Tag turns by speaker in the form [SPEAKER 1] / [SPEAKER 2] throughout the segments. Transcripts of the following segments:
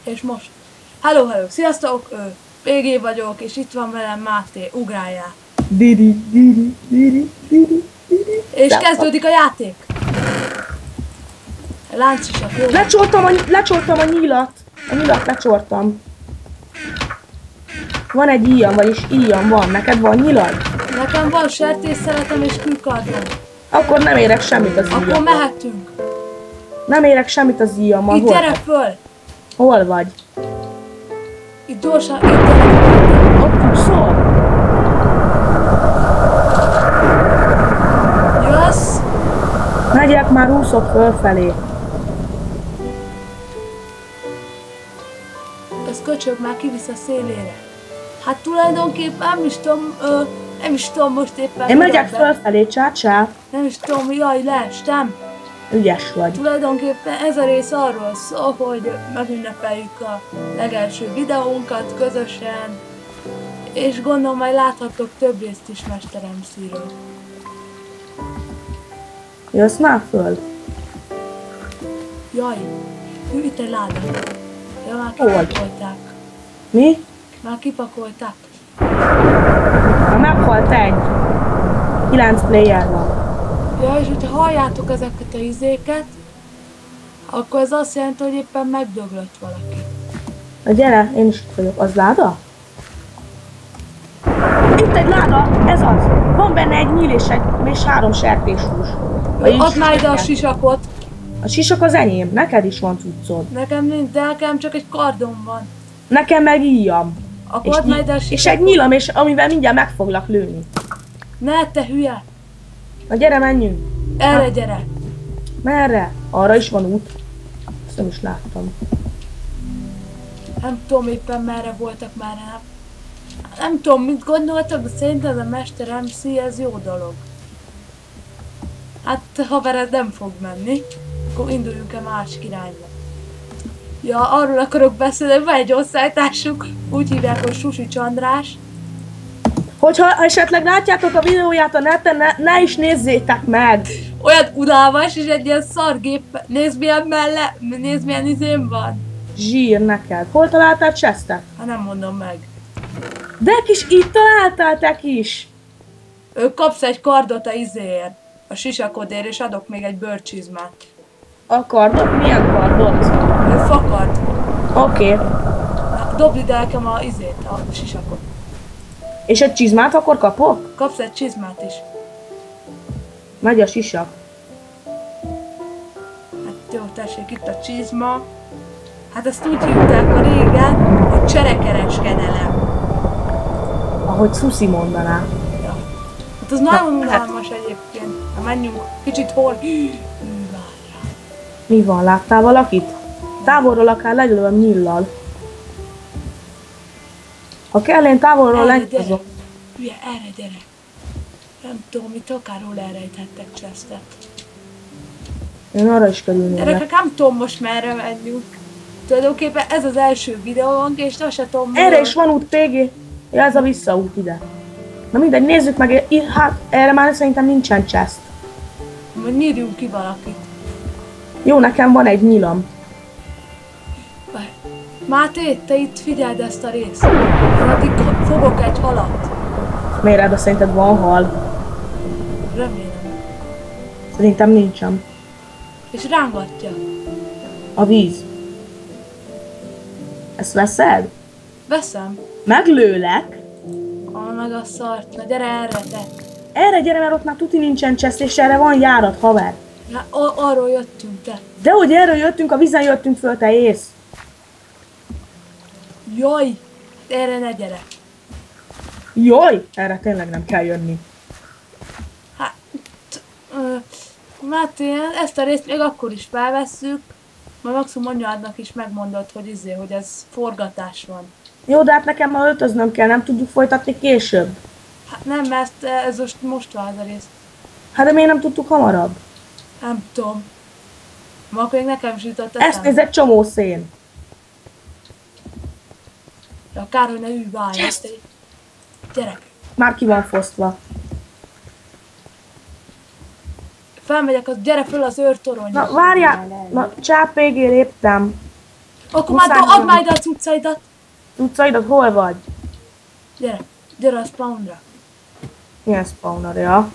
[SPEAKER 1] És most. Hello, sziasztok, PG vagyok, és itt van velem Máté, ugráljál.
[SPEAKER 2] Didi.
[SPEAKER 1] És kezdődik a játék. Láncisak, jó?
[SPEAKER 2] Lecsortam a nyilat. A nyilat lecsortam. Van egy íjam, vagyis íjam van. Neked van nyilad?
[SPEAKER 1] Nekem van sertésszeletem és kőkardom.
[SPEAKER 2] Akkor nem érek semmit az íjammal.
[SPEAKER 1] Akkor mehetünk.
[SPEAKER 2] Nem érek semmit az íjammal.
[SPEAKER 1] Itt gyere föl.
[SPEAKER 2] Hol vagy?
[SPEAKER 1] Itt gyorsan, itt gyere.
[SPEAKER 2] Ott szól.
[SPEAKER 1] Jössz?
[SPEAKER 2] Megyek, már úszok fölfelé.
[SPEAKER 1] Ez köcsög már kivisz a szélére. Hát tulajdonképpen nem is tudom most éppen.
[SPEAKER 2] Én megyek fölfelé, csácsá.
[SPEAKER 1] Nem is tudom, jaj, leestem.
[SPEAKER 2] Ügyes vagy.
[SPEAKER 1] Tulajdonképpen ez a rész arról szól, hogy megünnepeljük a legelső videónkat közösen, és gondolom majd láthatok több részt is Mester MC-ről.
[SPEAKER 2] Jössz már föl?
[SPEAKER 1] Jaj, itt egy láda. Ja, már kipakolták.
[SPEAKER 2] Mi?
[SPEAKER 1] Már kipakolták.
[SPEAKER 2] Már meghalt egy. 9 player van.
[SPEAKER 1] Ja, és hogyha halljátok ezeket a izéket, akkor ez azt jelenti, hogy éppen megdöglött valaki.
[SPEAKER 2] Na gyere, én is itt vagyok. Az láda? Itt egy láda, ez az. Van benne egy nyíl és 3 sertéshús.
[SPEAKER 1] Add már ide a sisakot.
[SPEAKER 2] A sisak az enyém, neked is van cuccod.
[SPEAKER 1] Nekem nincs, de nekem csak egy kardom van.
[SPEAKER 2] Nekem meg íjam.
[SPEAKER 1] Akkor add már ide a sisakot.
[SPEAKER 2] És egy nyílam, és amivel mindjárt meg foglak lőni.
[SPEAKER 1] Ne, te hülye!
[SPEAKER 2] Na gyere, menjünk.
[SPEAKER 1] Erre gyere!
[SPEAKER 2] Merre? Arra is van út. Ezt nem is láttam.
[SPEAKER 1] Nem tudom éppen merre voltak már. Nem tudom, mit gondoltak, de szerintem a Mester MC ez jó dolog. Hát haver, ez nem fog menni. Akkor induljunk a másik irányba. Ja, arról akarok beszélni, van egy osztálytársuk, úgy hívják, hogy Susi Csandrás.
[SPEAKER 2] Hogyha esetleg látjátok a videóját a neten, ne is nézzétek meg!
[SPEAKER 1] Olyan unalmas, és egy ilyen szargép. Nézd milyen izém van.
[SPEAKER 2] Zsír neked. Hol találtál chestet?
[SPEAKER 1] Hát nem mondom meg.
[SPEAKER 2] De kis itt találtál te is!
[SPEAKER 1] Kapsz egy kardot a izéért, a sisakodért, és adok még egy bőrcsizmát.
[SPEAKER 2] A kardot? Milyen kardot?
[SPEAKER 1] Fakard.
[SPEAKER 2] Oké.
[SPEAKER 1] Dobd ide nekem a izét, a sisakot.
[SPEAKER 2] És egy csizmát akkor kapok?
[SPEAKER 1] Kapsz egy csizmát is.
[SPEAKER 2] Megy a sisak.
[SPEAKER 1] Hát jó, tessék, itt a csizma. Hát ezt úgy hívták a régen, hogy cserekereskedelem.
[SPEAKER 2] Ahogy Susi mondaná.
[SPEAKER 1] Ja. Hát az nagyon unalmas egyébként. Na menjünk, kicsit hol.
[SPEAKER 2] Mi van, láttál valakit? Távolról akár legyőlöm nyillal. Ha kell, én távolról legyőzöm.
[SPEAKER 1] Hülye, erre gyere. Nem tudom, itt akárhol elrejthettek chestet.
[SPEAKER 2] Én arra is kerülnék.
[SPEAKER 1] Gyerekek, nem tudom most merre menjünk. Tulajdonképpen ez az első videónk, és azt se tudom...
[SPEAKER 2] Erre is van út, PG. Ja, ez a visszaút ide. Na mindegy, nézzük meg, hát erre már szerintem nincsen chest.
[SPEAKER 1] Majd nyírjunk ki valakit.
[SPEAKER 2] Jó, nekem van egy nyilam.
[SPEAKER 1] Máté, te itt figyeld ezt a részt. Addig fogok egy halat.
[SPEAKER 2] Miért ebben szerinted van hal?
[SPEAKER 1] Remélem.
[SPEAKER 2] Szerintem nincsen.
[SPEAKER 1] És rángatja.
[SPEAKER 2] A víz. Ezt veszed?
[SPEAKER 1] Veszem.
[SPEAKER 2] Meglőlek?
[SPEAKER 1] Meg a szart. Na gyere erre, te.
[SPEAKER 2] Erre gyere, mert ott már tuti nincsen chest, és erre van járat, haver.
[SPEAKER 1] Hát arról jöttünk, te.
[SPEAKER 2] Dehogy erről jöttünk, a vízen jöttünk föl, te ész.
[SPEAKER 1] Jaj, erre ne gyere.
[SPEAKER 2] Jaj, erre tényleg nem kell jönni.
[SPEAKER 1] Hát, Máté, ezt a részt még akkor is felvesszük. Majd maximum anyádnak is megmondod, hogy hogy ez forgatás van.
[SPEAKER 2] Jó, de hát nekem már öltöznöm kell, nem tudjuk folytatni később.
[SPEAKER 1] Hát nem, mert ez most van ez a rész.
[SPEAKER 2] Hát de miért nem tudtuk hamarabb?
[SPEAKER 1] Nem tudom. Ma akkor még nekem is jutott
[SPEAKER 2] Ezt nézd, egy csomó szén.
[SPEAKER 1] De akár, hogy ne ülj, gyerek.
[SPEAKER 2] Már ki van fosztva.
[SPEAKER 1] Felmegyek, gyere föl az őrtoronyra.
[SPEAKER 2] Na várjál, na csápégé léptem.
[SPEAKER 1] Akkor már add már ide a cuccaidat.
[SPEAKER 2] Cuccaidat hol vagy?
[SPEAKER 1] Gyere a spawnra.
[SPEAKER 2] Milyen spawnerja?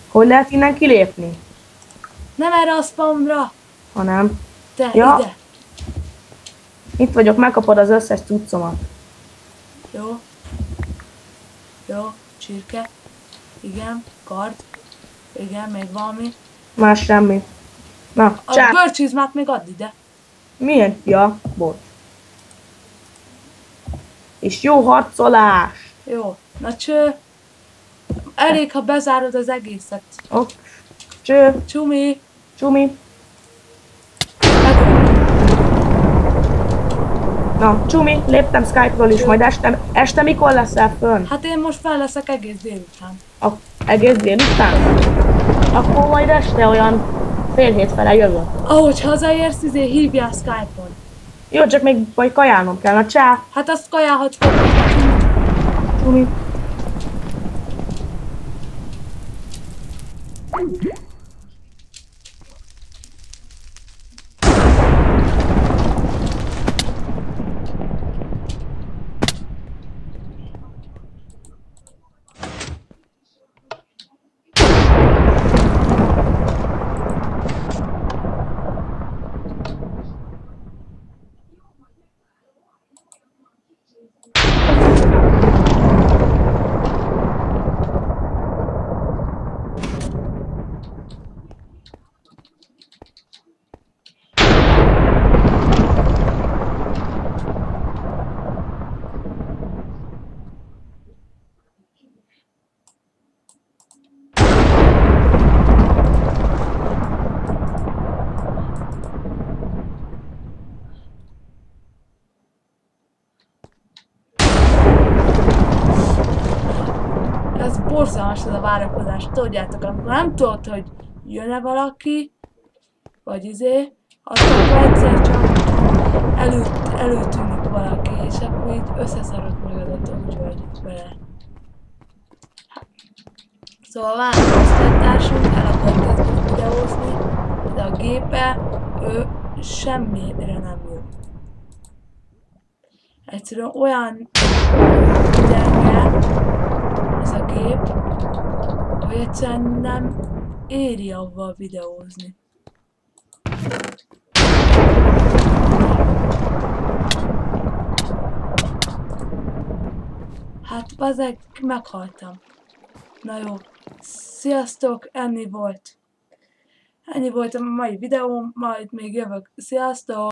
[SPEAKER 2] Hogy lehet innen kilépni?
[SPEAKER 1] Nem erre a spawnra.
[SPEAKER 2] Hanem.
[SPEAKER 1] Te,
[SPEAKER 2] Ja.
[SPEAKER 1] ide.
[SPEAKER 2] Itt vagyok, megkapod az összes cuccomat.
[SPEAKER 1] Jó. Jó, csirke. Igen, kard. Igen, még valami.
[SPEAKER 2] Más semmi. Na,
[SPEAKER 1] A
[SPEAKER 2] csá.
[SPEAKER 1] bőrcsizmát még add ide.
[SPEAKER 2] Milyen? Ja, bocs. És jó harcolás.
[SPEAKER 1] Jó. Na cső. Elég, ha bezárod az egészet.
[SPEAKER 2] Ok. Cső.
[SPEAKER 1] Csumi.
[SPEAKER 2] Csumi. Na, Csumi, léptem Skype-ról is, majd este mikor leszel fönn?
[SPEAKER 1] Hát én most fel leszek egész délután.
[SPEAKER 2] Egész délután? Akkor majd este olyan fél hét fele jövök.
[SPEAKER 1] Ahogy hazaérsz, hívjál Skype-on.
[SPEAKER 2] Jó, csak még majd kajálnom kell, na csá.
[SPEAKER 1] Hát azt kajálhatsz fel.
[SPEAKER 2] Csumi.
[SPEAKER 1] Ez borzalmas ez a várakozás. Tudjátok, amikor nem tudod, hogy jön-e valaki, vagy akkor egyszer csak előtűnik valaki, és akkor így összeszarod magadat, úgy vagy vele. Szóval van egy osztálytársunk, el akar kezdeni videózni, de a gépe, ő semmire nem jó. Egyszerűen olyan gyenge ez a gép, hogy egyszerűen nem éri avval videózni. Hát bazeg, meghaltam. Na jó, sziasztok, ennyi volt. Ennyi volt a mai videóm, majd még jövök. Sziasztok!